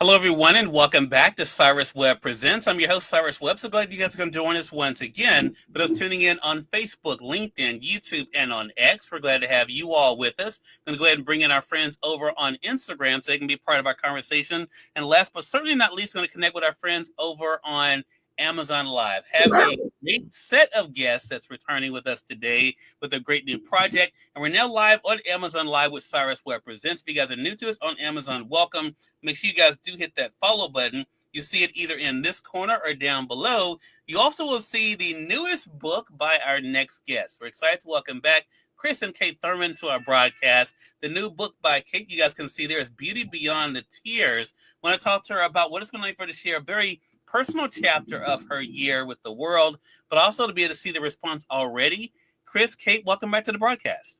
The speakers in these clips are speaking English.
Hello, everyone, and welcome back to Cyrus Webb Presents. I'm your host, Cyrus Webb. So glad you guys are going to join us once again. For those tuning in on Facebook, LinkedIn, YouTube, and on X, we're glad to have you all with us. I'm going to go ahead and bring in our friends over on Instagram so they can be part of our conversation. And last but certainly not least, going to connect with our friends over on Amazon Live. Have a great set of guests that's returning with us today with a great new project. And we're now live on Amazon Live with Cyrus Webb Presents. If you guys are new to us on Amazon, welcome. Make sure you guys do hit that follow button. You see it either in this corner or down below. You also will see the newest book by our next guest. We're excited to welcome back Chris and Kate Thurman to our broadcast. The new book by Kate, you guys can see there, is Beauty Beyond the Tears. I want to talk to her about what it's been like for her to share a very personal chapter of her year with the world, but also to be able to see the response already. Chris, Kate, welcome back to the broadcast.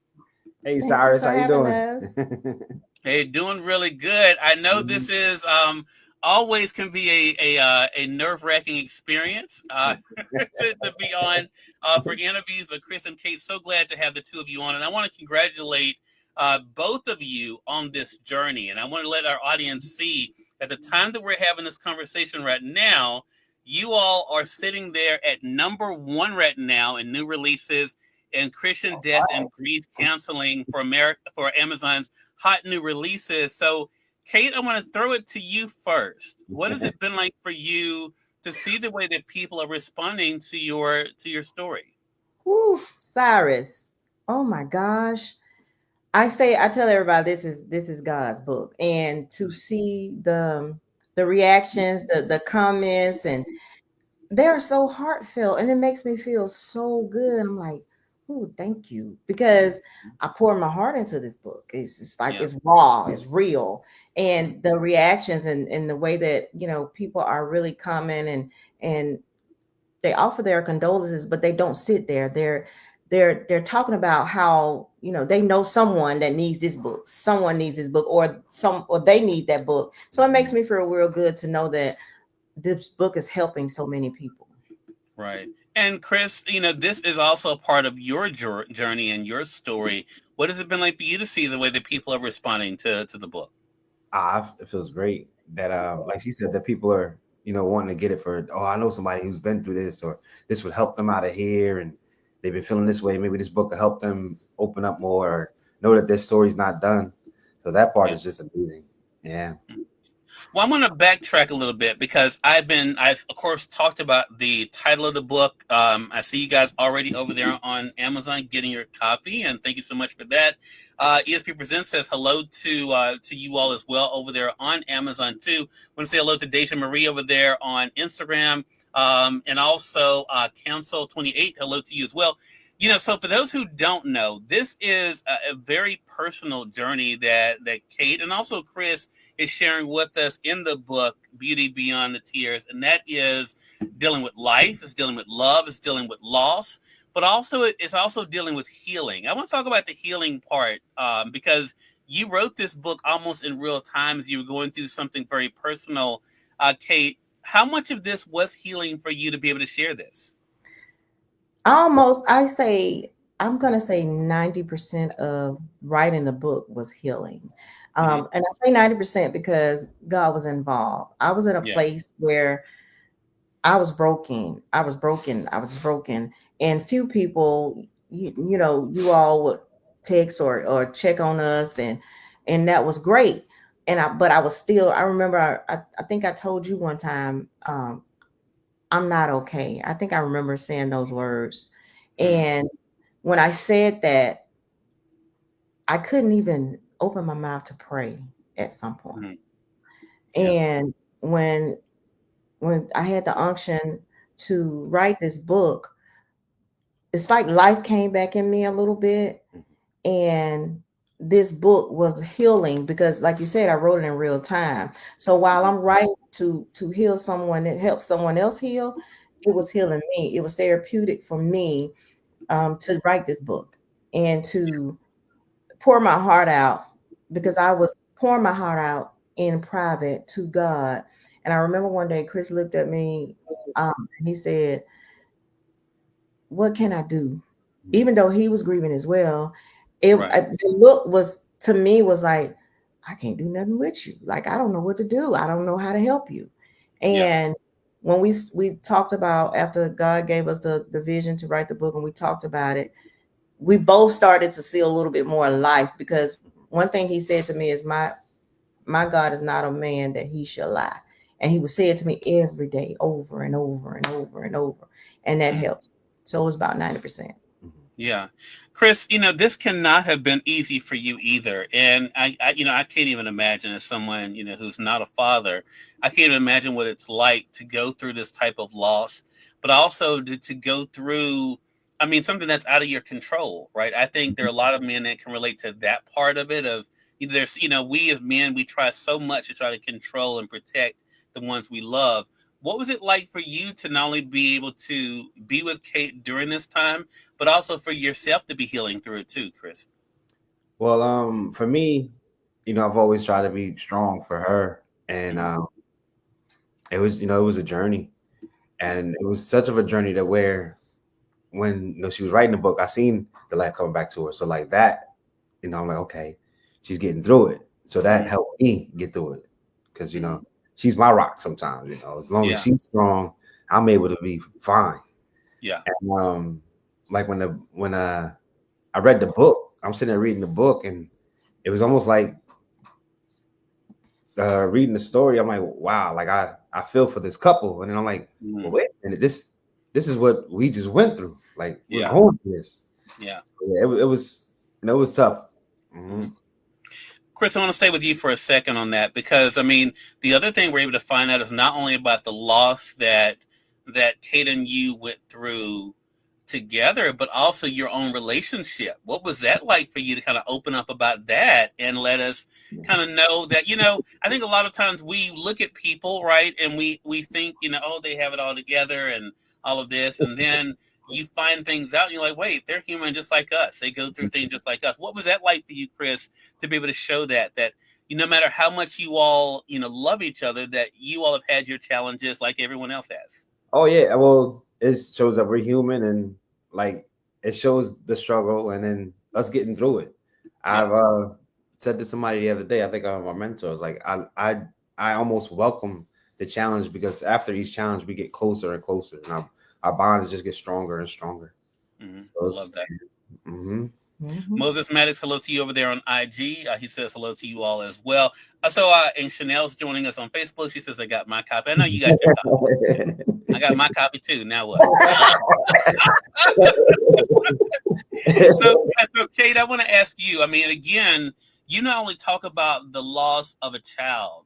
Hey Thank you Cyrus, for how you having doing? us. Hey, doing really good. I know Mhm. this is always can be a nerve-wracking experience to be on for interviews. But Chris and Kate, so glad to have the two of you on, and I want to congratulate both of you on this journey. And I want to let our audience see at the time that we're having this conversation right now, you all are sitting there at number one right now in new releases in Christian death and grief counseling for America for Amazon's hot new releases. So, Kate, I want to throw it to you first. What has it been like for you to see the way that people are responding to your story? Whew, Cyrus. Oh my gosh. I tell everybody this is God's book. And to see the reactions, the comments, and they are so heartfelt and it makes me feel so good. I'm like, oh, thank you. Because I poured my heart into this book. It's like Yeah. it's raw, it's real. And the reactions and the way that, people are really coming and they offer their condolences, but they don't sit there. They're talking about how they know someone that needs this book. Someone needs this book, or they need that book. So it makes me feel real good to know that this book is helping so many people. Right. And Chris, this is also a part of your journey and your story. What has it been like for you to see the way that people are responding to the book? It feels great that, like she said, that people are, wanting to get it for. Oh, I know somebody who's been through this, or this would help them out of here, and they've been feeling this way. Maybe this book will help them open up more, or know that their story's not done. So that part Yeah. is just amazing. Yeah. Well, I'm going to backtrack a little bit because I've of course talked about the title of the book. I see you guys already over there on Amazon getting your copy, and thank you so much for that. ESP Presents says hello to you all as well over there on Amazon too. I want to say hello to Deja Marie over there on Instagram, and also Council 28. Hello to you as well. So for those who don't know, this is a very personal journey that Kate and also Chris is sharing with us in the book Beauty Beyond the Tears, and that is dealing with life, it's dealing with love, it's dealing with loss, but also it's also dealing with healing. I want to talk about the healing part because you wrote this book almost in real time as you were going through something very personal. Kate, how much of this was healing for you to be able to share this? Almost, I'm gonna say 90% of writing the book was healing. Mm-hmm. And I say 90% because God was involved. I was in a Yeah. place where I was broken. I was broken. I was broken. And few people, you all would text or check on us, and that was great. But I was still. I remember. I think I told you one time. I'm not okay. I think I remember saying those words. Mm-hmm. And when I said that, I couldn't even open my mouth to pray at some point. Mm-hmm. Yeah. And when when I had the unction to write this book, it's like life came back in me a little bit. And this book was healing because, like you said, I wrote it in real time. So while Mm-hmm. I'm writing to heal someone and help someone else heal, it was healing me. It was therapeutic for me, to write this book and to pour my heart out, because I was pouring my heart out in private to God. And I remember one day Chris looked at me, and he said, "What can I do?" Even though he was grieving as well, Right. the look was to me was like, I can't do nothing with you. Like, I don't know what to do. I don't know how to help you. Yeah. And when we talked about, after God gave us the vision to write the book, and we talked about it, we both started to see a little bit more life, because one thing he said to me is, my God is not a man that he shall lie. And he would say it to me every day, over and over and over and over. And that helped. So it was about 90%. Yeah. Chris, this cannot have been easy for you either. And I can't even imagine, as someone, who's not a father, I can't even imagine what it's like to go through this type of loss, but also to go through, something that's out of your control, right? I think there are a lot of men that can relate to that part of it. Of there's, we as men, we try so much to try to control and protect the ones we love. What was it like for you to not only be able to be with Kate during this time, but also for yourself to be healing through it too, Chris? Well, for me, I've always tried to be strong for her, and it was a journey, and it was such of a journey that where when she was writing the book, I seen the light coming back to her. So like that, I'm like, okay, she's getting through it. So that helped me get through it, because she's my rock sometimes. As long as she's strong, I'm able to be fine. Yeah. And like when I read the book, I'm sitting there reading the book, and it was almost like reading the story. I'm like, wow, like I feel for this couple, and then I'm like, well, wait a minute, this is what we just went through. Like, we're going through this. Yeah. It was it was tough. Mm-hmm. Chris, I want to stay with you for a second on that, because the other thing we're able to find out is not only about the loss that Kate and you went through together, but also your own relationship. What was that like for you to kind of open up about that and let us kind of know that, I think a lot of times we look at people, right, and we think, oh, they have it all together and all of this, and then you find things out and you're like, wait, they're human just like us. They go through things just like us. What was that like for you, Chris, to be able to show that no matter how much you all, love each other, that you all have had your challenges like everyone else has? Oh yeah, well, it shows that we're human, and like it shows the struggle, and then us getting through it. Yeah. I've said to somebody the other day, I think my mentor was like, I almost welcome the challenge, because after each challenge we get closer and closer, and our bonds just get stronger and stronger. Mm-hmm. So Love that. Mm-hmm. Mm-hmm. Moses Maddox, hello to you over there on IG. He says hello to you all as well. And Chanel's joining us on Facebook. She says, I got my copy. I know you got your copy. I got my copy too. Now what? So, Kate, I want to ask you, again, you not only talk about the loss of a child,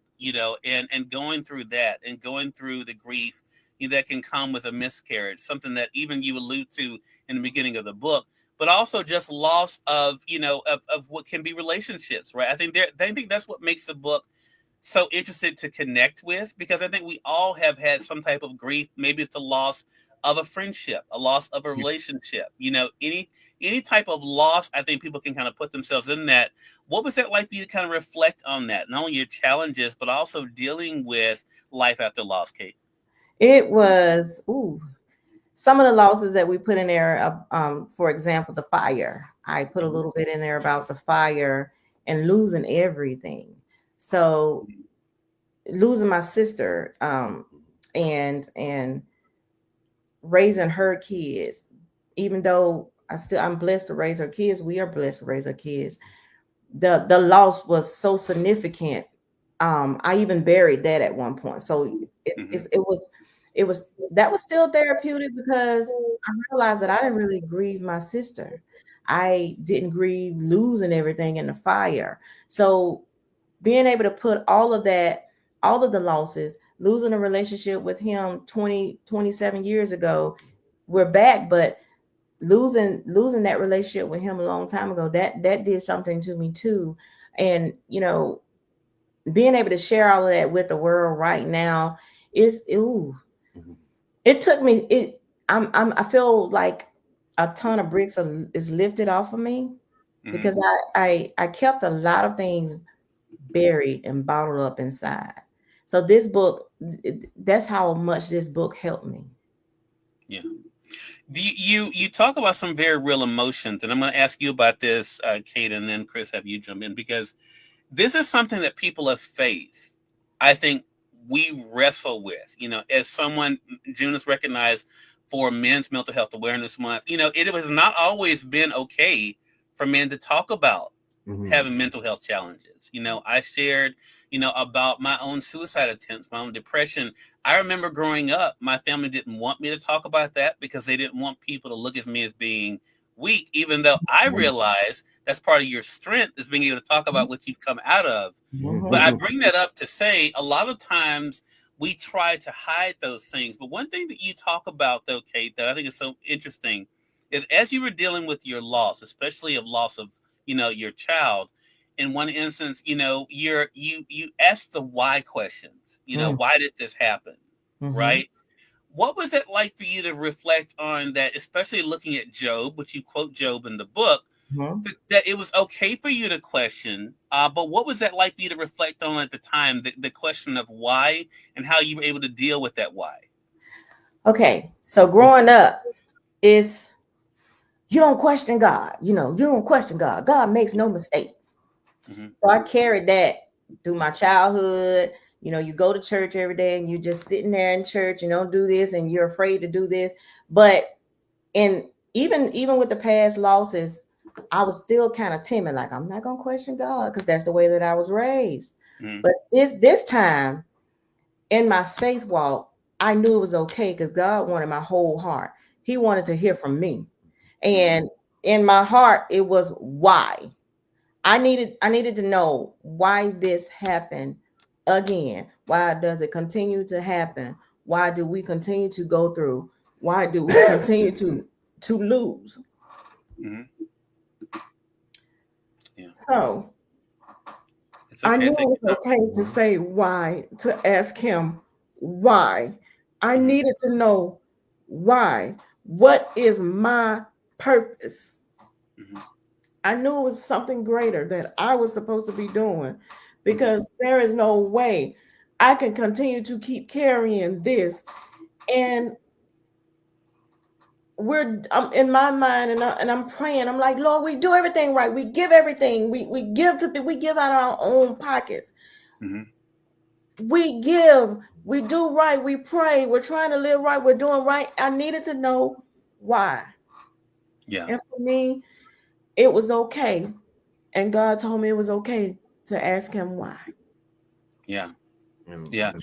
and going through that and going through the grief that can come with a miscarriage, something that even you allude to in the beginning of the book, but also just loss of, of what can be relationships, right? I think that's what makes the book so interested to connect with, because I think we all have had some type of grief. Maybe it's the loss of a friendship, a loss of a relationship, any type of loss. I think people can kind of put themselves in that. What was that like for you to kind of reflect on that? Not only your challenges, but also dealing with life after loss, Kate? It was, some of the losses that we put in there, for example, the fire. I put a little bit in there about the fire and losing everything. So losing my sister, and raising her kids, even though I'm blessed to raise her kids. We are blessed to raise her kids. The loss was so significant. I even buried that at one point. So it was that was still therapeutic, because I realized that I didn't really grieve my sister. I didn't grieve losing everything in the fire. So being able to put all of that, all of the losses, losing a relationship with him 27 years ago, we're back, but losing that relationship with him a long time ago, that did something to me too. And being able to share all of that with the world right now it took me I feel like a ton of bricks is lifted off of me, because I kept a lot of things buried and bottled up inside. So this book, that's how much this book helped me. Yeah. You talk about some very real emotions, and I'm going to ask you about this, Kate, and then Chris, have you jump in, because this is something that people of faith, I think, we wrestle with. As someone, June is recognized for Men's Mental Health Awareness Month. It has not always been okay for men to talk about having mental health challenges. I shared, about my own suicide attempts, my own depression. I remember growing up, my family didn't want me to talk about that because they didn't want people to look at me as being weak, even though I realize that's part of your strength, is being able to talk about what you've come out of. But I bring that up to say a lot of times we try to hide those things. But one thing that you talk about, though, Kate, that I think is so interesting is as you were dealing with your loss, especially of loss of, your child, in one instance, you asked the why questions. Why did this happen? Right? What was it like for you to reflect on that, especially looking at Job, which you quote Job in the book, that it was okay for you to question, but what was that like for you to reflect on at the time, the question of why and how you were able to deal with that why? Okay, so growing up, is you don't question God. You don't question God. God makes no mistakes. So I carried that through my childhood. You go to church every day and you're just sitting there in church, do this and you're afraid to do this. But even with the past losses, I was still kind of timid, like I'm not gonna question God because that's the way that I was raised. But this time in my faith walk, I knew it was okay because God wanted my whole heart. He wanted to hear from me. And in my heart, it was why. I needed to know why this happened again. Why does it continue to happen? Why do we continue to go through? Why do we continue to lose? Yeah. So okay. I knew it was okay to say why, to ask him why. I needed to know why. What is my purpose? I knew it was something greater that I was supposed to be doing, because there is no way I can continue to keep carrying this. And I'm in my mind, and I'm praying. I'm like, Lord, we do everything right. We give everything. We give out of our own pockets. We give. We do right. We pray. We're trying to live right. We're doing right. I needed to know why. Yeah. And for me, it was okay. And God told me it was okay to ask him why. Yeah. Yeah.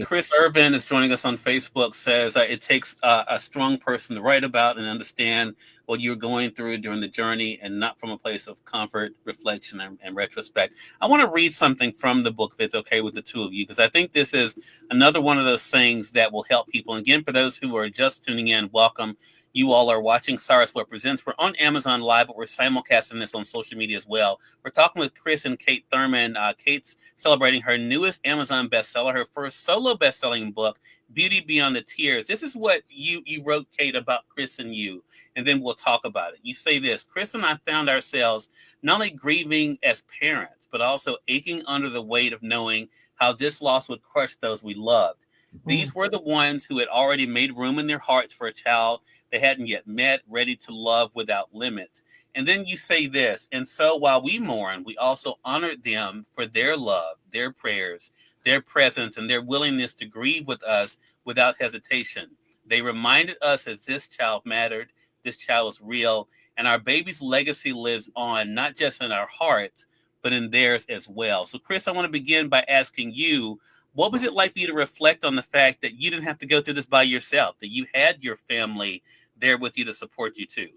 Chris Irvin is joining us on Facebook, says it takes a strong person to write about and understand what you're going through during the journey, and not from a place of comfort, reflection, and retrospect. I want to read something from the book, if it's okay with the two of you, because I think this is another one of those things that will help people. And again, for those who are just tuning in, welcome. You all are watching Cyrus Webb Presents. We're on Amazon Live, but we're simulcasting this on social media as well. We're talking with Chris and Kate Thurman. Kate's celebrating her newest Amazon bestseller, her first solo best-selling book, Beauty Beyond the Tears. This is what you wrote, Kate, about Chris and you, and then we'll talk about it. You say this: Chris and I found ourselves not only grieving as parents, but also aching under the weight of knowing how this loss would crush those we loved. These were the ones who had already made room in their hearts for a child they hadn't yet met, ready to love without limits. And then you say this: and so while we mourn, we also honored them for their love, their prayers, their presence, and their willingness to grieve with us without hesitation. They reminded us that this child mattered, this child was real, and our baby's legacy lives on, not just in our hearts, but in theirs as well. So, Chris, I want to begin by asking you, what was it like for you to reflect on the fact that you didn't have to go through this by yourself, that you had your family there with you to support you too?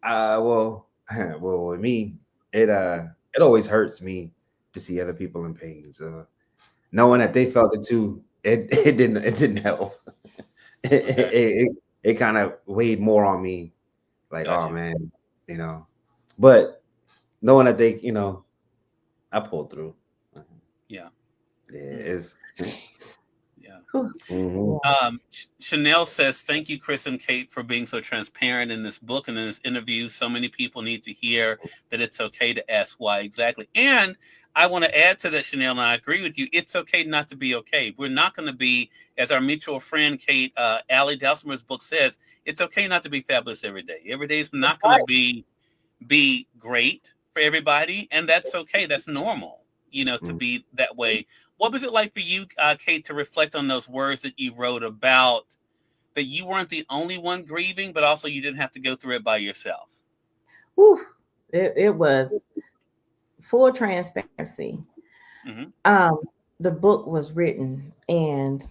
Well, with me, it always hurts me to see other people in pain. So knowing that they felt it too, it didn't help. It kind of weighed more on me. Like, Gotcha. Oh man, But knowing that they, I pulled through. Yeah. It's Chanel says, thank you, Chris and Kate, for being so transparent in this book and in this interview. So many people need to hear that it's okay to ask why. Exactly. And I want to add to that, Chanel, and I agree with you. It's okay not to be okay. We're not going to be, as our mutual friend, Kate, Allie Dalsimer's book says, it's okay not to be fabulous every day. Every day is not going to be great for everybody, and that's okay. That's normal, to be that way. What was it like for you, Kate, to reflect on those words that you wrote about that you weren't the only one grieving, but also you didn't have to go through it by yourself? Whew, it was full transparency. Mm-hmm. Um, the book was written, and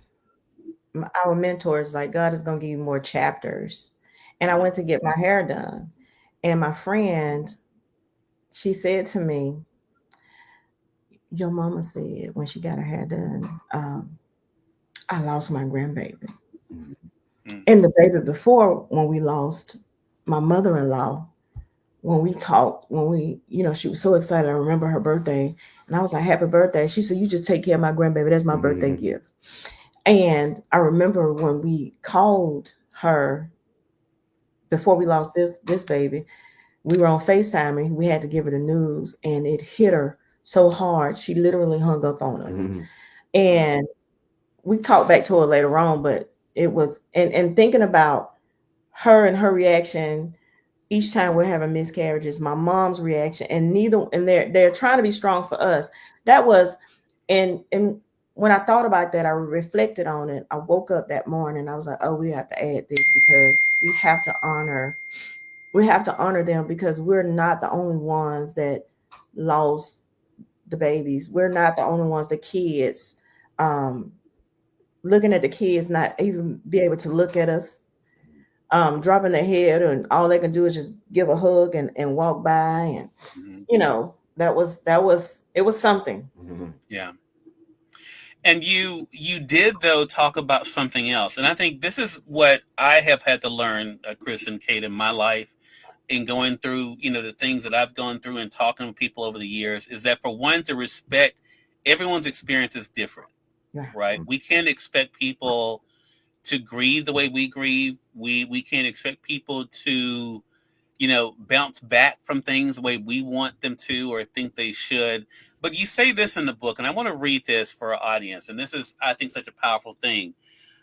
our mentors like, God is going to give you more chapters. And I went to get my hair done, and my friend, she said to me, your mama said when she got her hair done, I lost my grandbaby. Mm-hmm. And the baby before, when we lost my mother-in-law, when we talked, she was so excited. I remember her birthday, and I was like, happy birthday. She said, you just take care of my grandbaby. That's my birthday gift. And I remember when we called her before we lost this baby, we were on FaceTime and we had to give her the news, and it hit her so hard she literally hung up on us. And we talked back to her later on, but it was and thinking about her and her reaction each time we're having miscarriages, my mom's reaction, and they're trying to be strong for us. That was and when I thought about that, I reflected on it. I woke up that morning, I was like, oh, we have to add this because we have to honor them, because we're not the only ones that lost the babies. We're not the only ones, the kids, looking at the kids, not even be able to look at us, dropping their head, and all they can do is just give a hug and walk by. And, that was, it was something. Yeah. And you did, though, talk about something else. And I think this is what I have had to learn, Chris and Kate, in my life, in going through, the things that I've gone through and talking with people over the years, is that for one, to respect everyone's experience is different, Yeah. right? We can't expect people to grieve the way we grieve. We can't expect people to, bounce back from things the way we want them to or think they should. But you say this in the book, and I want to read this for our audience. And this is, I think, such a powerful thing.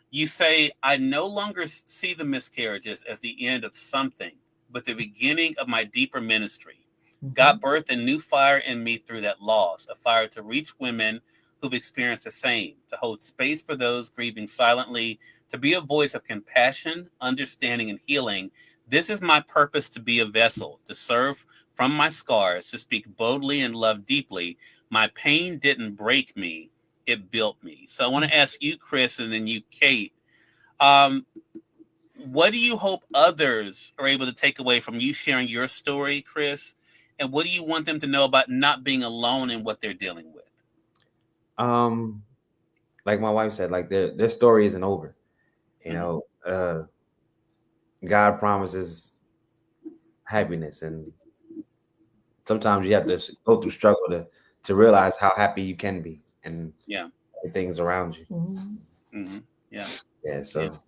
You say, I no longer see the miscarriages as the end of something, but the beginning of my deeper ministry. God birthed a new fire in me through that loss, a fire to reach women who've experienced the same, to hold space for those grieving silently, to be a voice of compassion, understanding, and healing. This is my purpose, to be a vessel, to serve from my scars, to speak boldly and love deeply. My pain didn't break me, it built me. So I want to ask you, Chris, and then you, Kate, what do you hope others are able to take away from you sharing your story, Chris? And what do you want them to know about not being alone in what they're dealing with? Like my wife said, like their story isn't over. God promises happiness, and sometimes you have to go through struggle to realize how happy you can be, and things around you. So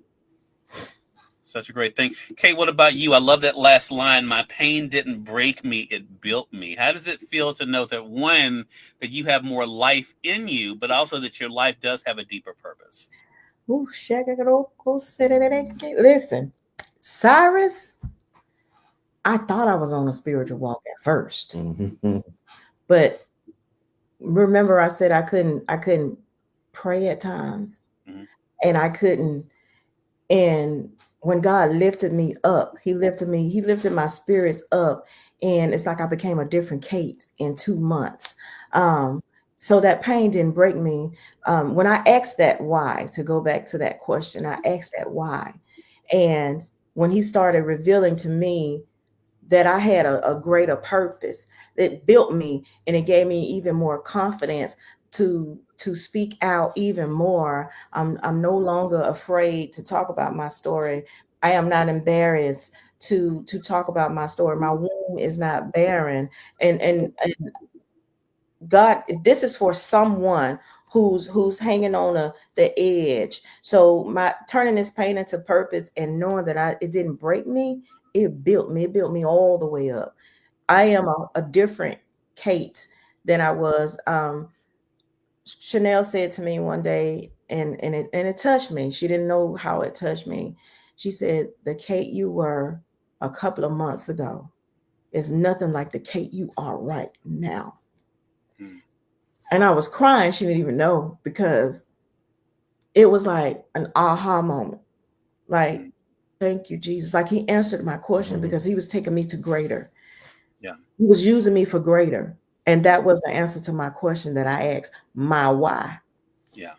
such a great thing. Kate, what about you? I love that last line. My pain didn't break me, it built me. How does it feel to know that, one, that you have more life in you, but also that your life does have a deeper purpose? Listen, Cyrus, I thought I was on a spiritual walk at first, but remember I said I couldn't pray at times, and I couldn't. And when God lifted me up, he lifted my spirits up, and it's like I became a different Kate in 2 months. So that pain didn't break me. When I asked that why, to go back to that question, I asked that why. And when he started revealing to me that I had a greater purpose, it built me, and it gave me even more confidence to speak out even more. I'm no longer afraid to talk about my story. I am not embarrassed to talk about my story. My womb is not barren, and God, this is for someone who's hanging on the edge. So my turning this pain into purpose and knowing that it didn't break me, it built me. It built me all the way up. I am a different Kate than I was. Chanel said to me one day, and it touched me. She didn't know how it touched me. She said, the Kate you were a couple of months ago is nothing like the Kate you are right now. Mm. And I was crying. She didn't even know, because it was like an aha moment. Like, thank you, Jesus. Like, he answered my question because he was taking me to greater. Yeah. He was using me for greater. And that was the answer to my question that I asked, my why. Yeah.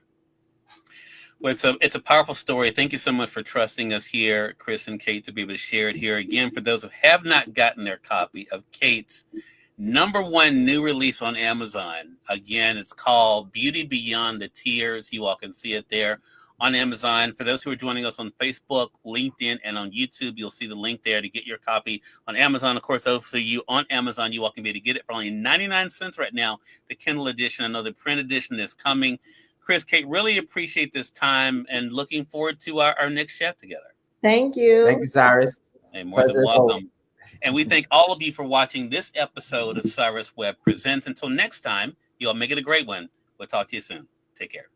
Well, it's a powerful story. Thank you so much for trusting us here, Chris and Kate, to be able to share it here. Again, for those who have not gotten their copy of Kate's #1 new release on Amazon, again, it's called Beauty Beyond the Tears. You all can see it there on Amazon. For those who are joining us on Facebook, LinkedIn, and on YouTube, you'll see the link there to get your copy on Amazon. Of course, those of you on Amazon, you all can be able to get it for only 99 cents right now, the Kindle edition. I know the print edition is coming. Chris, Kate, really appreciate this time and looking forward to our next chat together. Thank you. Thank you, Cyrus. Hey, more than welcome. And we thank all of you for watching this episode of Cyrus Webb Presents. Until next time, you all make it a great one. We'll talk to you soon. Take care.